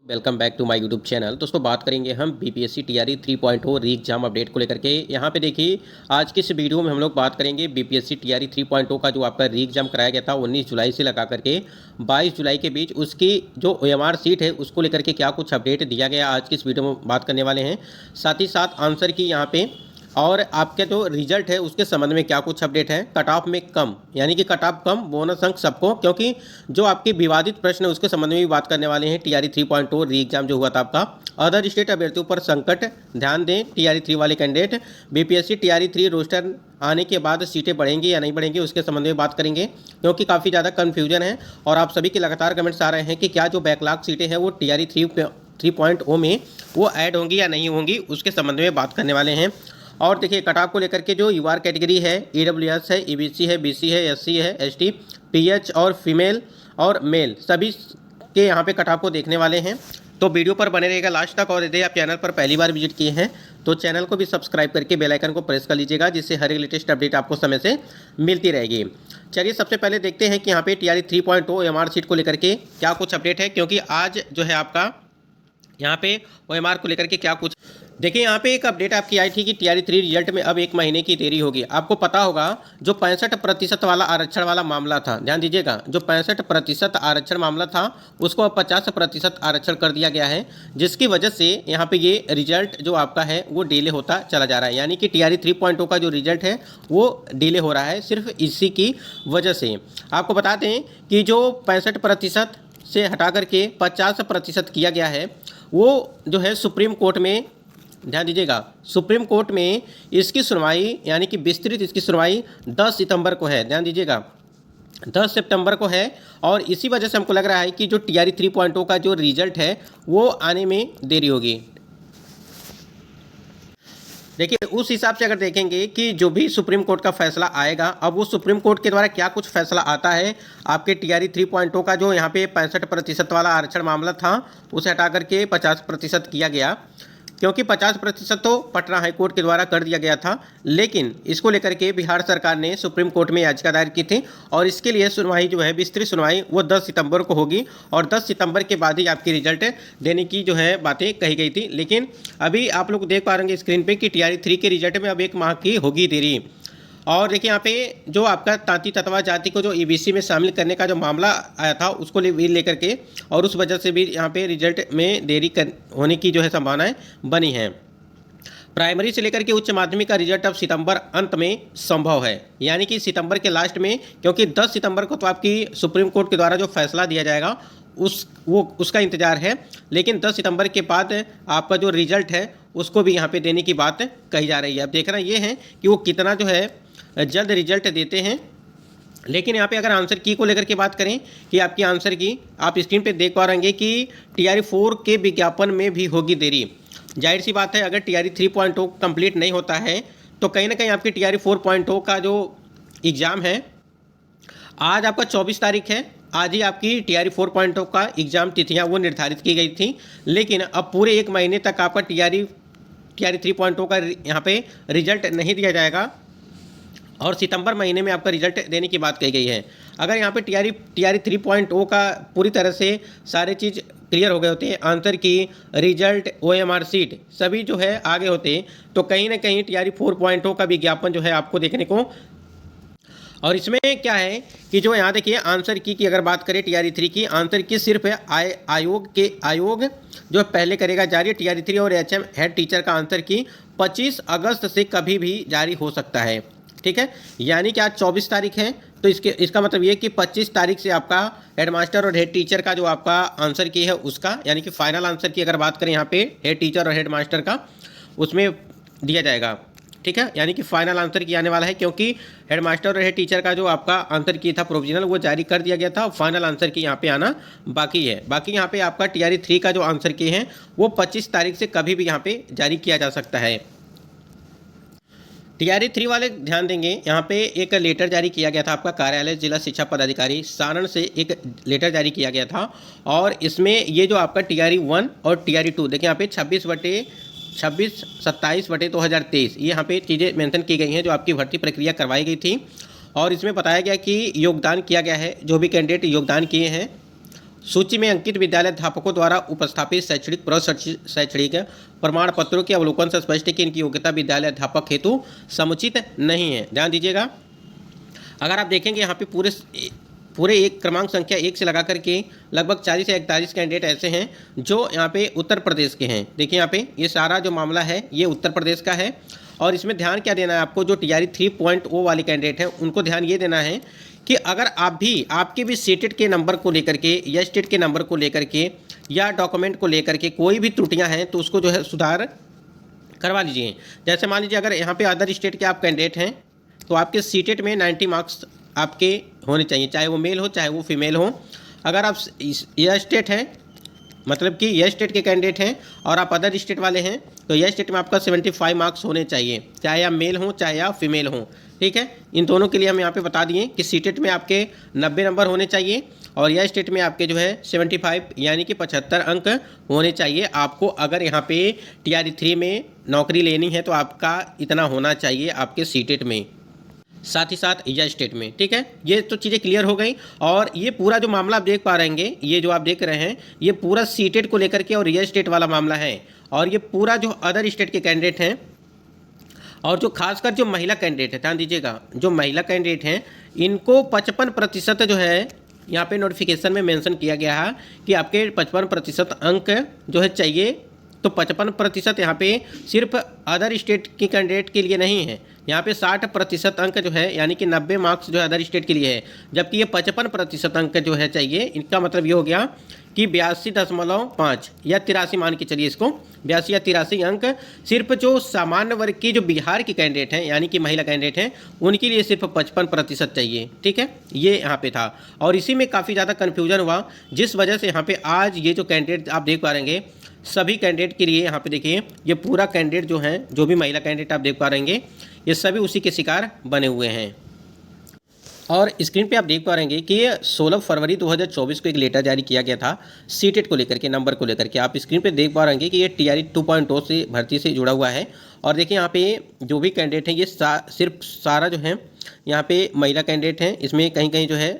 Welcome back to my YouTube channel. दोस्तों बात करेंगे हम बीपीएससी टीआरई 3.0 री एग्जाम अपडेट को लेकर के। यहाँ पे देखिए आज की इस वीडियो में हम लोग बात करेंगे बीपीएससी टीआरई 3.0 का जो आपका री एग्जाम कराया गया था 19 जुलाई से लगा करके 22 जुलाई के बीच, उसकी जो ओएमआर सीट है उसको लेकर के क्या कुछ अपडेट दिया गया आज की इस वीडियो में बात करने वाले हैं। साथ ही साथ आंसर की यहाँ पे और आपके जो रिजल्ट है उसके संबंध में क्या कुछ अपडेट है। कट ऑफ में कम, यानी कि कट ऑफ कम, बोनस अंक सबको, क्योंकि जो आपके विवादित प्रश्न है उसके संबंध में भी बात करने वाले हैं। टीआरई 3.0 री एग्जाम जो हुआ था आपका, अदर स्टेट अभ्यर्थियों पर संकट, ध्यान दें टीआरई 3 वाले कैंडिडेट। बीपीएससी टीआरई 3 रोस्टर आने के बाद सीटें बढ़ेंगी या नहीं बढ़ेंगी उसके संबंध में बात करेंगे, क्योंकि काफ़ी ज़्यादा कन्फ्यूजन है और आप सभी के लगातार कमेंट्स आ रहे हैं कि क्या जो बैकलॉग सीटें हैं वो टीआरई 3.0 में वो ऐड होंगी या नहीं होंगी, उसके संबंध में बात करने वाले हैं। और देखिए कट ऑफ को लेकर के जो यूआर कैटेगरी है, ईडब्ल्यूएस है, ईबीसी है, बीसी है, एससी है, एसटी, पीएच और फीमेल और मेल, सभी के यहाँ पे कट ऑफ को देखने वाले हैं। तो वीडियो पर बने रहेगा लास्ट तक। और यदि आप चैनल पर पहली बार विजिट किए हैं तो चैनल को भी सब्सक्राइब करके बेल आइकन को प्रेस कर लीजिएगा, जिससे हर एक लेटेस्ट अपडेट आपको समय से मिलती रहेगी। चलिए सबसे पहले देखते हैं कि यहाँ पे टीआरई 3.0 ओएमआर सीट को लेकर के क्या कुछ अपडेट है, क्योंकि आज जो है आपका यहाँ पे ओएमआर को लेकर के क्या कुछ। देखिए यहाँ पे एक अपडेट आपकी आई थी कि टीआरई 3 रिजल्ट में अब 1 महीने की देरी होगी। आपको पता होगा जो 65% वाला आरक्षण वाला मामला था, ध्यान दीजिएगा, जो 65% आरक्षण मामला था उसको अब 50% आरक्षण कर दिया गया है, जिसकी वजह से यहाँ पे ये रिजल्ट जो आपका है वो डिले होता चला जा रहा है। यानी कि टीआरई 3.0 का जो रिजल्ट है वो डिले हो रहा है सिर्फ इसी की वजह से। आपको बता दें कि जो 65% से हटा करके 50% किया गया है वो जो है सुप्रीम कोर्ट में, ध्यान दीजिएगा, सुप्रीम कोर्ट में इसकी सुनवाई, यानी कि विस्तृत इसकी सुनवाई 10 सितंबर को है। ध्यान दीजिएगा 10 सितंबर को है और इसी वजह से हमको लग रहा है कि जो टीआरई 3.0 का जो रिजल्ट है वो आने में देरी होगी। देखिए उस हिसाब से अगर देखेंगे कि जो भी सुप्रीम कोर्ट का फैसला आएगा, अब वो सुप्रीम कोर्ट के द्वारा क्या कुछ फैसला आता है आपके टीआरई 3.0 का जो यहाँ पे 65% वाला आरक्षण मामला था उसे हटा करके 50% किया गया, क्योंकि 50% तो पटना हाईकोर्ट के द्वारा कर दिया गया था, लेकिन इसको लेकर के बिहार सरकार ने सुप्रीम कोर्ट में याचिका दायर की थी और इसके लिए सुनवाई जो है विस्तृत सुनवाई वो 10 सितंबर को होगी और 10 सितंबर के बाद ही आपकी रिजल्ट देने की जो है बातें कही गई थी। लेकिन अभी आप लोग देख पा रहे हैं स्क्रीन पे कि टीआरई 3 के रिजल्ट में अब 1 माह की होगी देरी। और देखिए यहाँ पे जो आपका तांती ततवा जाति को जो ईबीसी में शामिल करने का जो मामला आया था उसको लेकर के और उस वजह से भी यहाँ पे रिजल्ट में देरी होने की जो है संभावनाएं बनी हैं। प्राइमरी से लेकर के उच्च माध्यमिक का रिजल्ट अब सितंबर अंत में संभव है, यानी कि सितंबर के लास्ट में, क्योंकि 10 सितंबर को तो आपकी सुप्रीम कोर्ट के द्वारा जो फैसला दिया जाएगा उसका इंतजार है, लेकिन 10 सितंबर के बाद आपका जो रिजल्ट है उसको भी यहाँ पे देने की बात कही जा रही है। अब देखना ये है कि वो कितना जो है जल्द रिजल्ट देते हैं। लेकिन यहाँ पे अगर आंसर की को लेकर के बात करें कि आपकी आंसर की आप स्क्रीन पे देख पा रहे हैं कि टीआरई 4 के विज्ञापन में भी होगी देरी। जाहिर सी बात है अगर टीआरई 3.0 कंप्लीट नहीं होता है तो कहीं ना कहीं आपकी टीआरई 4.0 का जो एग्ज़ाम है, आज आपका 24 तारीख है, आज ही आपकी टीआरई 4.0 का एग्ज़ाम तिथियाँ वो निर्धारित की गई थी, लेकिन अब पूरे 1 महीने तक आपका टीआरई 3.0 का यहाँ पे रिजल्ट नहीं दिया जाएगा और सितंबर महीने में आपका रिजल्ट देने की बात कही गई है। अगर यहाँ पे टीआरई 3.0 का पूरी तरह से सारे चीज़ क्लियर हो गए होते हैं, आंसर की, रिजल्ट, ओएमआर सीट सभी जो है आगे होते, तो कहीं ना कहीं टीआरई 4.0 का विज्ञापन जो है आपको देखने को। और इसमें क्या है कि जो यहाँ देखिए आंसर की अगर बात करें टीआरई 3 की, आंसर की सिर्फ आयोग जो पहले करेगा जारी। टीआरई 3 और एचएम हेड टीचर का आंसर की 25 अगस्त से कभी भी जारी हो सकता है, ठीक है। यानी कि आज 24 तारीख है तो इसका मतलब ये कि 25 तारीख से आपका हेडमास्टर और हेड टीचर का जो आपका आंसर की है उसका, यानी कि फाइनल आंसर की अगर बात करें यहाँ पे हेड टीचर और हेड मास्टर का, उसमें दिया जाएगा, ठीक है। यानी कि फाइनल आंसर की आने वाला है, क्योंकि हेड मास्टर और हेड टीचर का जो आपका आंसर की था प्रोविजनल वो जारी कर दिया गया था, फाइनल आंसर की यहाँ पे आना बाकी है। बाकी यहाँ पे आपका टीआरई 3 का जो आंसर की है वो 25 तारीख से कभी भी यहाँ पे जारी किया जा सकता है। टीआरई 3 वाले ध्यान देंगे, यहाँ पे एक लेटर जारी किया गया था आपका कार्यालय जिला शिक्षा पदाधिकारी सारण से एक लेटर जारी किया गया था और इसमें ये जो आपका टीआरई 1 और टीआरई 2 देखिए यहाँ पे 27/2023 ये यहाँ पे चीज़ें मेंशन की गई हैं जो आपकी भर्ती प्रक्रिया करवाई गई थी और इसमें बताया गया कि योगदान किया गया है, जो भी कैंडिडेट योगदान किए हैं सूची में अंकित विद्यालय अध्यापकों द्वारा उपस्थापित शैक्षणिक शैक्षणिक प्रमाण पत्रों के अवलोकन से स्पष्ट है कि इनकी योग्यता विद्यालय अध्यापक हेतु समुचित नहीं है। ध्यान दीजिएगा, अगर आप देखेंगे यहाँ पे पूरे एक क्रमांक संख्या 1 से लगा करके लगभग 40 से 41 कैंडिडेट ऐसे हैं जो यहाँ पे उत्तर प्रदेश के हैं। देखिए यहाँ पे ये सारा जो मामला है ये उत्तर प्रदेश का है। और इसमें ध्यान क्या देना है आपको, जो TRE 3.0 वाले कैंडिडेट हैं उनको ध्यान ये देना है कि अगर आपके भी सीटेट के नंबर को लेकर के या स्टेट के नंबर को लेकर के या डॉक्यूमेंट को लेकर के कोई भी त्रुटियाँ हैं तो उसको जो है सुधार करवा लीजिए। जैसे मान लीजिए अगर यहाँ पे अदर स्टेट के आप कैंडिडेट हैं तो आपके सीटेट में 90 मार्क्स आपके होने चाहिए, चाहे वो मेल हो चाहे वो फीमेल हो। अगर आप यह स्टेट है, मतलब कि यह स्टेट के कैंडिडेट हैं और आप अदर स्टेट वाले हैं तो यह स्टेट में आपका 75 मार्क्स होने चाहिए, चाहे आप मेल हो चाहे आप फीमेल हो। ठीक है, इन दोनों के लिए हम यहाँ पे बता दिए कि सीटेट में आपके 90 नंबर होने चाहिए और यह स्टेट में आपके जो है 75 यानी कि 75 अंक होने चाहिए। आपको अगर यहाँ पे TRE 3 में नौकरी लेनी है तो आपका इतना होना चाहिए आपके सीटेट में, साथ ही साथ यह स्टेट में। ठीक है, ये तो चीज़ें क्लियर हो गई। और ये पूरा जो मामला आप देख पा रहेंगे, ये जो आप देख रहे हैं ये पूरा सीटेट को लेकर के और यह स्टेट वाला मामला है। और ये पूरा जो अदर स्टेट के कैंडिडेट हैं और जो खासकर जो महिला कैंडिडेट है, ध्यान दीजिएगा, जो महिला कैंडिडेट हैं इनको 55% जो है यहाँ पे नोटिफिकेशन में मेंशन किया गया है कि आपके 55% अंक जो है चाहिए। तो 55% यहाँ पे सिर्फ अदर स्टेट की कैंडिडेट के लिए नहीं है, यहाँ पे 60% अंक जो है यानी कि 90 मार्क्स जो है अदर स्टेट के लिए है, जबकि ये 55% अंक जो है चाहिए। इनका मतलब ये हो गया कि 82.5 या 83 मान के चलिए इसको, 82 या 83 अंक सिर्फ जो सामान्य वर्ग की जो बिहार की कैंडिडेट हैं यानी कि महिला कैंडिडेट हैं उनके लिए सिर्फ 55% चाहिए। ठीक है, ये यहाँ पे था और इसी में काफ़ी ज़्यादा कन्फ्यूजन हुआ, जिस वजह से यहाँ पे आज ये जो कैंडिडेट आप देख पा रहेंगे सभी कैंडिडेट के लिए यहाँ पे देखिए ये पूरा कैंडिडेट जो हैं, जो भी महिला कैंडिडेट आप देख पा रहेंगे ये सभी उसी के शिकार बने हुए हैं। और स्क्रीन पे आप देख पा रहेंगे कि 16 फरवरी 2024 को एक लेटर जारी किया गया था सीटेट को लेकर के, नंबर को लेकर के। आप स्क्रीन पे देख पा रहेंगे कि ये TRE 2.0 से भर्ती से जुड़ा हुआ है। और देखिए यहाँ पे जो भी कैंडिडेट हैं ये सिर्फ सारा जो है यहाँ पे महिला कैंडिडेट हैं, इसमें कहीं कहीं जो है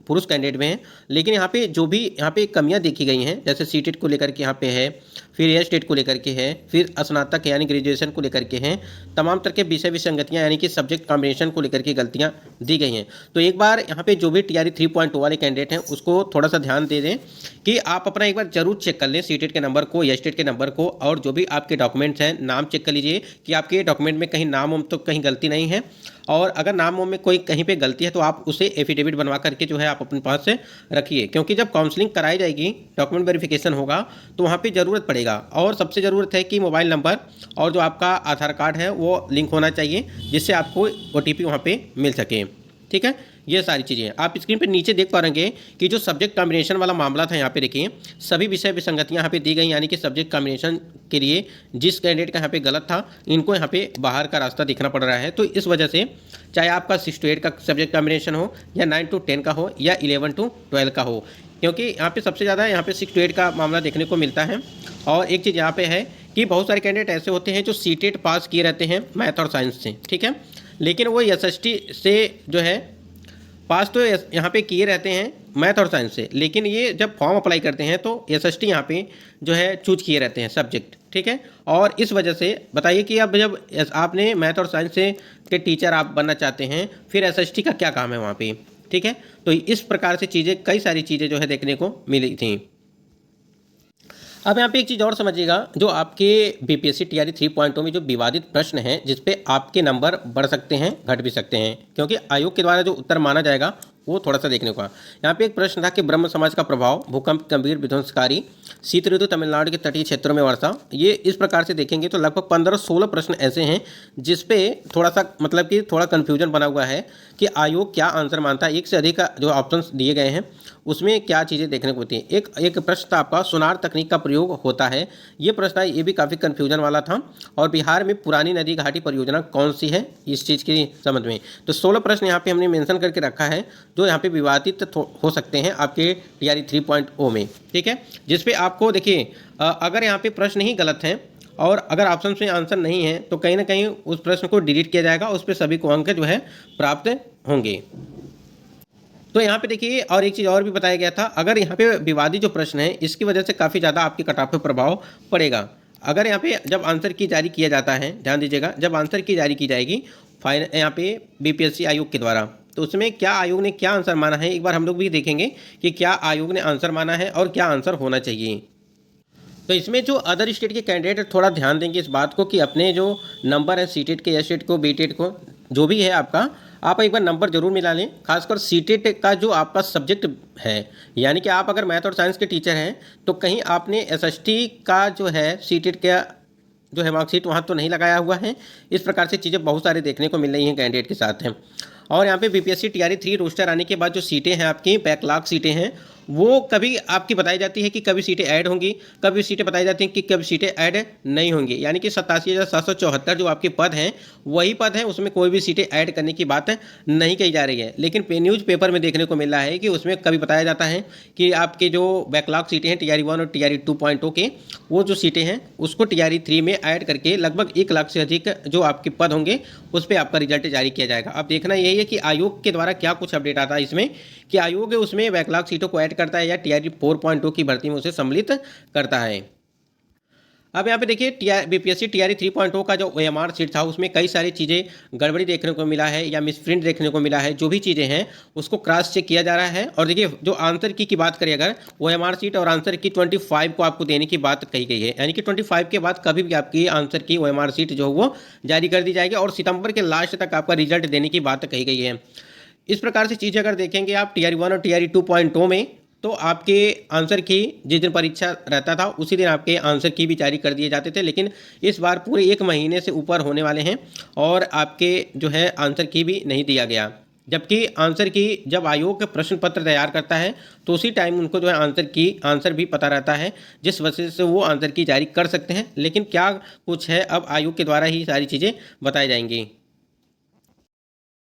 पुरुष कैंडिडेट में हैं। लेकिन यहाँ पे जो भी यहाँ पे कमियाँ देखी गई हैं, जैसे सीटेट को लेकर के यहाँ पे है, फिर एयर स्टेट को लेकर के है, फिर स्नातक यानी ग्रेजुएशन को लेकर के हैं, तमाम तरह के विषय विसंगतियाँ यानी कि सब्जेक्ट कॉम्बिनेशन को लेकर के गलतियाँ दी गई हैं। तो एक बार यहाँ पे जो भी TRE 3.0 वाले कैंडिडेट हैं उसको थोड़ा सा ध्यान दे दें कि आप अपना एक बार जरूर चेक कर लें सीटेट के नंबर को या स्टेट के नंबर को, और जो भी आपके डॉक्यूमेंट्स हैं नाम चेक कर लीजिए कि आपके डॉक्यूमेंट में कहीं नाम तो कहीं गलती नहीं है। और अगर नाम में कोई कहीं पे गलती है तो आप उसे एफिडेविट बनवा करके जो है आप अपने पास से रखिए, क्योंकि जब काउंसलिंग कराई जाएगी, डॉक्यूमेंट वेरिफिकेशन होगा तो वहाँ पे ज़रूरत पड़ेगा। और सबसे ज़रूरत है कि मोबाइल नंबर और जो आपका आधार कार्ड है वो लिंक होना चाहिए, जिससे आपको OTP वहाँ पे मिल सके। ठीक है, ये सारी चीज़ें आप स्क्रीन पे नीचे देख पा रहेंगे कि जो सब्जेक्ट कॉम्बिनेशन वाला मामला था यहाँ पे देखिए सभी विषय विसंगतियाँ यहाँ पे दी गई, यानी कि सब्जेक्ट कॉम्बिनेशन के लिए जिस कैंडिडेट का यहाँ पे गलत था इनको यहाँ पे बाहर का रास्ता देखना पड़ रहा है। तो इस वजह से चाहे आपका 6 to 8 का सब्जेक्ट कॉम्बिनेशन हो या 9 to 10 का हो या 11 to 12 का हो, क्योंकि यहाँ पे सबसे ज़्यादा यहाँ पे 6 to 8 का मामला देखने को मिलता है। और एक चीज़ यहाँ पे है कि बहुत सारे कैंडिडेट ऐसे होते हैं जो सीटेट पास किए रहते हैं मैथ और साइंस से, ठीक है, लेकिन वो SST से जो है पास तो यहाँ पे किए रहते हैं मैथ और साइंस से, लेकिन ये जब फॉर्म अप्लाई करते हैं तो SST यहाँ पे जो है चूज किए रहते हैं सब्जेक्ट। ठीक है, और इस वजह से बताइए कि अब जब आपने मैथ और साइंस से के टीचर आप बनना चाहते हैं फिर SST का क्या काम है वहाँ पे। ठीक है, तो इस प्रकार से चीज़ें, कई सारी चीज़ें जो है देखने को मिली थी। अब यहाँ पे एक चीज़ और समझिएगा, जो आपके BPSC TRE 3.0 में जो विवादित प्रश्न हैं जिस पे आपके नंबर बढ़ सकते हैं घट भी सकते हैं, क्योंकि आयोग के द्वारा जो उत्तर माना जाएगा वो थोड़ा सा देखने को। यहाँ पे एक प्रश्न था कि ब्रह्म समाज का प्रभाव, भूकंप गंभीर विध्वंसकारी, शीत ऋतु तमिलनाडु के तटीय क्षेत्रों में वर्षा। ये इस प्रकार से देखेंगे तो लगभग 15-16 प्रश्न ऐसे हैं जिसपे थोड़ा सा मतलब कि थोड़ा कन्फ्यूजन बना हुआ है कि आयोग क्या आंसर मानता है। एक से अधिक जो ऑप्शंस दिए गए हैं उसमें क्या चीज़ें देखने को होती हैं। एक प्रश्न था आपका, सुनार तकनीक का प्रयोग होता है, ये प्रश्न है, ये भी काफ़ी कन्फ्यूजन वाला था। और बिहार में पुरानी नदी घाटी परियोजना कौन सी है, इस चीज़ के संबंध में। तो 16 प्रश्न यहाँ पे हमने मेंशन करके रखा है जो यहाँ पे विवादित हो सकते हैं आपके TRE 3.0 में। ठीक है, जिसपे आपको देखिए अगर यहाँ पे प्रश्न ही गलत हैं और अगर ऑप्शन में आंसर नहीं है तो कहीं ना कहीं उस प्रश्न को डिलीट किया जाएगा, उस पर सभी को अंक जो है प्राप्त होंगे। तो यहाँ पे देखिए और एक चीज़ और भी बताया गया था, अगर यहाँ पे विवादित जो प्रश्न है इसकी वजह से काफ़ी ज़्यादा आपके कट ऑफ पे प्रभाव पड़ेगा। अगर यहाँ पे जब आंसर की जारी किया जाता है, ध्यान दीजिएगा, जब आंसर की जारी की जाएगी यहाँ पे बीपीएससी आयोग के द्वारा, तो उसमें क्या आयोग ने क्या आंसर माना है, एक बार हम लोग भी देखेंगे कि क्या आयोग ने आंसर माना है और क्या आंसर होना चाहिए। तो इसमें जो अदर स्टेट के कैंडिडेट थोड़ा ध्यान देंगे इस बात को कि अपने जो नंबर है सीटेट के, एसटेट को, बीटेट को, जो भी है आपका, आप एक बार नंबर जरूर मिला लें। खासकर सीटेट का जो आपका सब्जेक्ट है, यानी कि आप अगर मैथ और साइंस के टीचर हैं तो कहीं आपने एसएसटी का जो है सीटेट का जो है मार्कशीट वहाँ तो नहीं लगाया हुआ है। इस प्रकार से चीज़ें बहुत सारी देखने को मिल रही हैं कैंडिडेट के साथ हैं। और यहाँ पे बीपीएससी टीआरई 3 रोस्टर आने के बाद जो सीटें हैं आपकी बैकलॉग सीटें हैं, वो कभी आपकी बताई जाती है कि कभी सीटें ऐड होंगी, कभी सीटें बताई जाती हैं कि कभी सीटें ऐड नहीं होंगी। यानी कि 87,774 जो आपके पद हैं वही पद हैं, उसमें कोई भी सीटें ऐड करने की बात नहीं कही जा रही है। लेकिन न्यूज़ पेपर में देखने को मिल रहा है कि उसमें कभी बताया जाता है कि आपके जो बैकलॉग सीटें हैं टीआरई 1 और टीआरई 2.0 के, वो जो सीटें हैं उसको टीआरई 3 में ऐड करके लगभग 1 लाख से अधिक जो आपके पद होंगे उस पर आपका रिजल्ट जारी किया जाएगा। अब देखना यही है कि आयोग के द्वारा क्या कुछ अपडेट आता है इसमें, कि आयोग उसमें बैकलॉग सीटों को ऐड करता है या टीआरई 4.0 की भर्ती में उसे सम्मिलित करता है। अब यहाँ पे देखिए बीपीएससी टीआरई 3.0 का जो ओएमआर सीट था उसमें कई सारी चीज़ें गड़बड़ी देखने को मिला है या मिसप्रिंट देखने को मिला है। जो भी चीज़ें हैं उसको क्रॉस चेक किया जा रहा है। और देखिए जो आंसर की बात करें, अगर ओएमआर सीट और आंसर की 25 को आपको देने की बात कही गई है, यानी कि 25 के बाद कभी भी आपकी आंसर की ओएमआर सीट जो वो जारी कर दी जाएगी और सितंबर के लास्ट तक आपका रिजल्ट देने की बात कही गई है। इस प्रकार से चीज़ें अगर देखेंगे आप टीआरई 1 और टीआरई 2.0 में, तो आपके आंसर की जिस दिन परीक्षा रहता था उसी दिन आपके आंसर की भी जारी कर दिए जाते थे। लेकिन इस बार पूरे 1 महीने से ऊपर होने वाले हैं और आपके जो है आंसर की भी नहीं दिया गया। जबकि आंसर की जब आयोग प्रश्न पत्र तैयार करता है तो उसी टाइम उनको जो है आंसर भी पता रहता है, जिस वजह से वो आंसर की जारी कर सकते हैं। लेकिन क्या कुछ है अब आयोग के द्वारा ही सारी चीज़ें बताई जाएंगी।